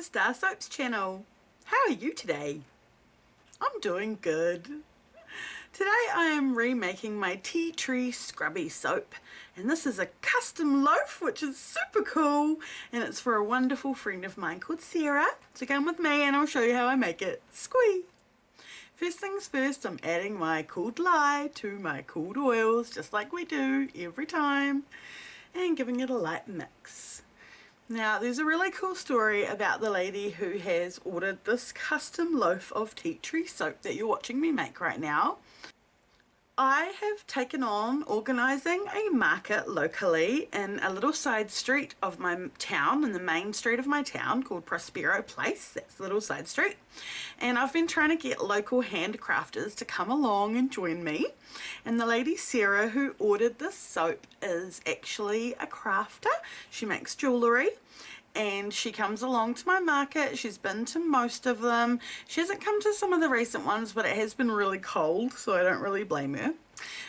to StarrSoap's channel. How are you today? I'm doing good. Today I am remaking my tea tree scrubby soap, and this is a custom loaf which is super cool, and it's for a wonderful friend of mine called Sarah. So come with me and I'll show you how I make it. Squee! First things first, I'm adding my cooled lye to my cooled oils just like we do every time, and giving it a light mix. Now, there's a really cool story about the lady who has ordered this custom loaf of tea tree soap that you're watching me make right now. I have taken on organising a market locally in a little side street of my town, in the main street of my town called Prospero Place. That's the little side street. And I've been trying to get local handcrafters to come along and join me. And the lady Sarah who ordered this soap is actually a crafter. She makes jewellery. And she comes along to my market. She's been to most of them. She hasn't come to some of the recent ones, but it has been really cold, so I don't really blame her.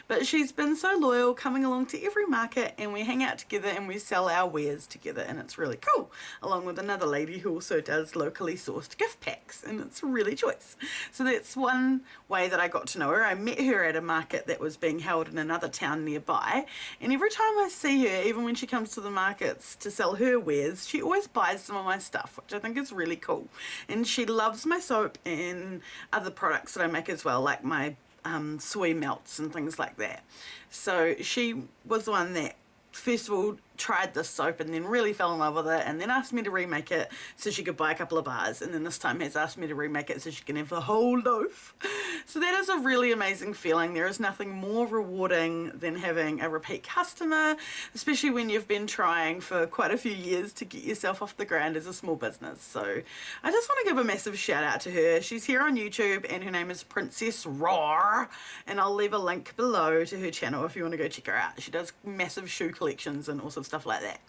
But she's been so loyal, coming along to every market, and we hang out together and we sell our wares together, and it's really cool, along with another lady who also does locally sourced gift packs, and it's really choice. So that's one way that I got to know her. I met her at a market that was being held in another town nearby, and every time I see her, even when she comes to the markets to sell her wares, she always buys some of my stuff, which I think is really cool. And she loves my soap and other products that I make as well, like my soy melts and things like that. So she was the one that first of all tried this soap and then really fell in love with it, and then asked me to remake it so she could buy a couple of bars, and then this time has asked me to remake it so she can have the whole loaf. So that is a really amazing feeling. There is nothing more rewarding than having a repeat customer, especially when you've been trying for quite a few years to get yourself off the ground as a small business. So I just want to give a massive shout out to her. She's here on YouTube and her name is Princess Roar, and I'll leave a link below to her channel if you want to go check her out. She does massive shoe collections and all sorts of stuff like that.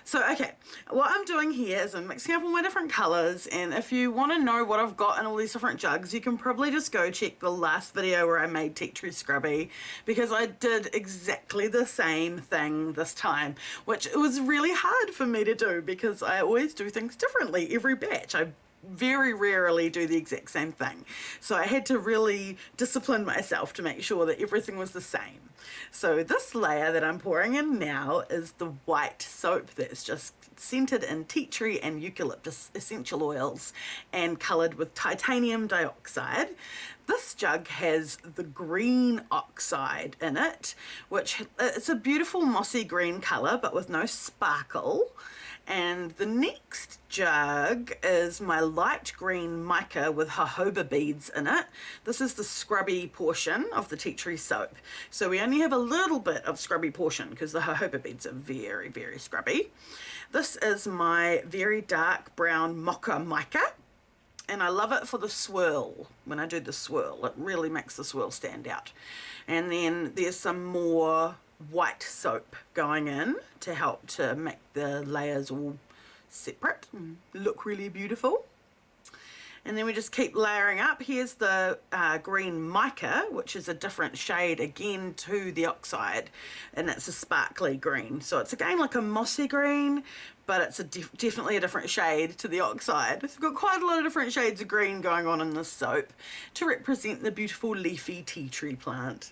So okay, what I'm doing here is I'm mixing up all my different colours, and if you want to know what I've got in all these different jugs, you can probably just go check the last video where I made tea tree scrubby, because I did exactly the same thing this time, which it was really hard for me to do because I always do things differently every batch. I very rarely do the exact same thing, so I had to really discipline myself to make sure that everything was the same. So this layer that I'm pouring in now is the white soap that's just scented in tea tree and eucalyptus essential oils and coloured with titanium dioxide. This jug has the green oxide in it, which it's a beautiful mossy green colour but with no sparkle. And the next jug is my light green mica with jojoba beads in it. This is the scrubby portion of the tea tree soap. So we only have a little bit of scrubby portion because the jojoba beads are very, very scrubby. This is my very dark brown mocha mica, and I love it for the swirl. When I do the swirl, it really makes the swirl stand out. And then there's some more white soap going in to help to make the layers all separate and look really beautiful. And then we just keep layering up. Here's the green mica, which is a different shade again to the oxide, and it's a sparkly green. So it's again like a mossy green, but it's definitely a different shade to the oxide. So we've got quite a lot of different shades of green going on in this soap to represent the beautiful leafy tea tree plant.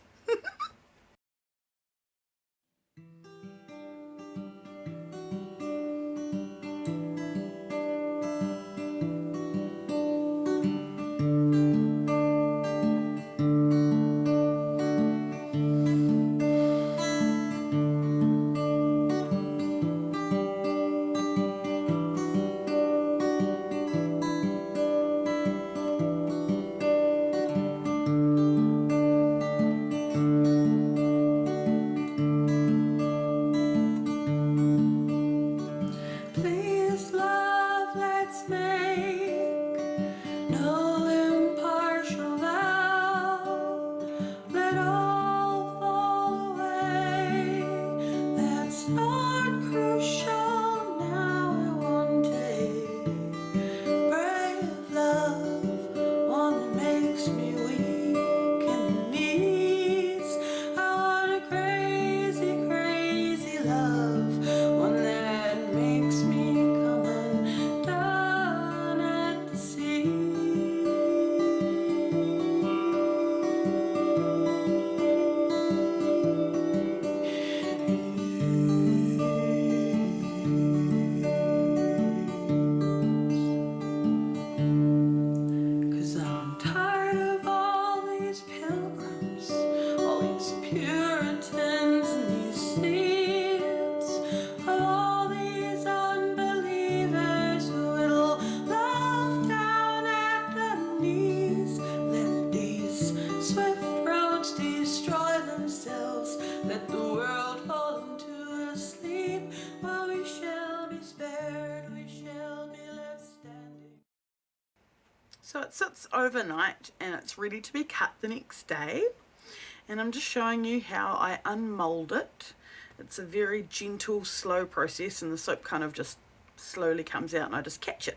So it sits overnight and it's ready to be cut the next day. And I'm just showing you how I unmold it. It's a very gentle, slow process, and the soap kind of just slowly comes out and I just catch it.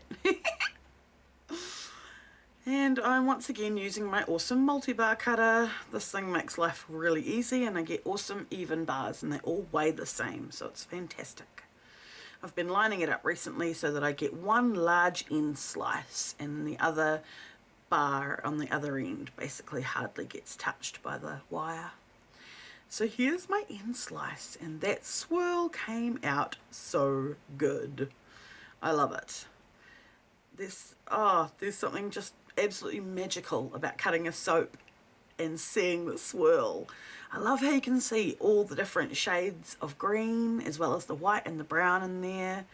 And I'm once again using my awesome multi-bar cutter. This thing makes life really easy and I get awesome even bars and they all weigh the same, so it's fantastic. I've been lining it up recently so that I get one large end slice and the other bar on the other end basically hardly gets touched by the wire. So here's my end slice and that swirl came out so good. I love it. There's something just absolutely magical about cutting a soap and seeing the swirl. I love how you can see all the different shades of green as well as the white and the brown in there.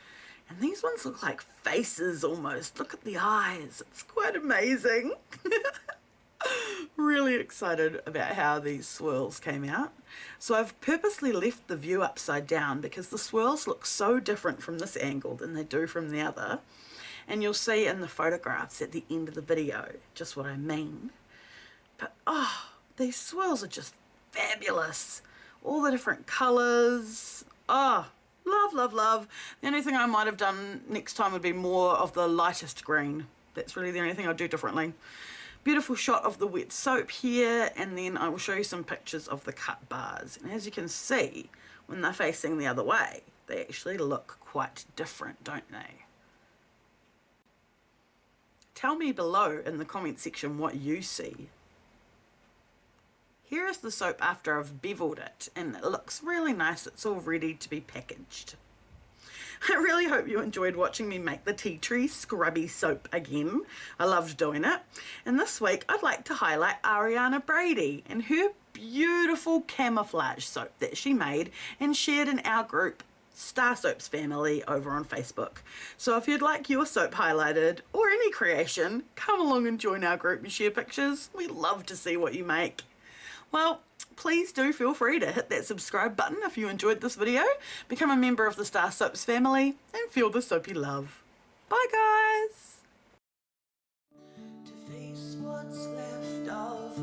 And these ones look like faces almost. Look at the eyes. It's quite amazing. Really excited about how these swirls came out. So I've purposely left the view upside down because the swirls look so different from this angle than they do from the other. And you'll see in the photographs at the end of the video just what I mean. But these swirls are just fabulous. All the different colours. Love, love, love. The only thing I might have done next time would be more of the lightest green. That's really the only thing I'll do differently. Beautiful shot of the wet soap here, and then I will show you some pictures of the cut bars. And as you can see, when they're facing the other way, they actually look quite different, don't they? Tell me below in the comment section what you see. Here is the soap after I've beveled it, and it looks really nice. It's all ready to be packaged. I really hope you enjoyed watching me make the tea tree scrubby soap again. I loved doing it. And this week I'd like to highlight Ariana Brady and her beautiful camouflage soap that she made and shared in our group StarrSoaps Family over on Facebook. So if you'd like your soap highlighted or any creation, come along and join our group and share pictures. We love to see what you make. Well, please do feel free to hit that subscribe button if you enjoyed this video, become a member of the StarrSoaps family, and feel the soapy love. Bye guys! To face what's left of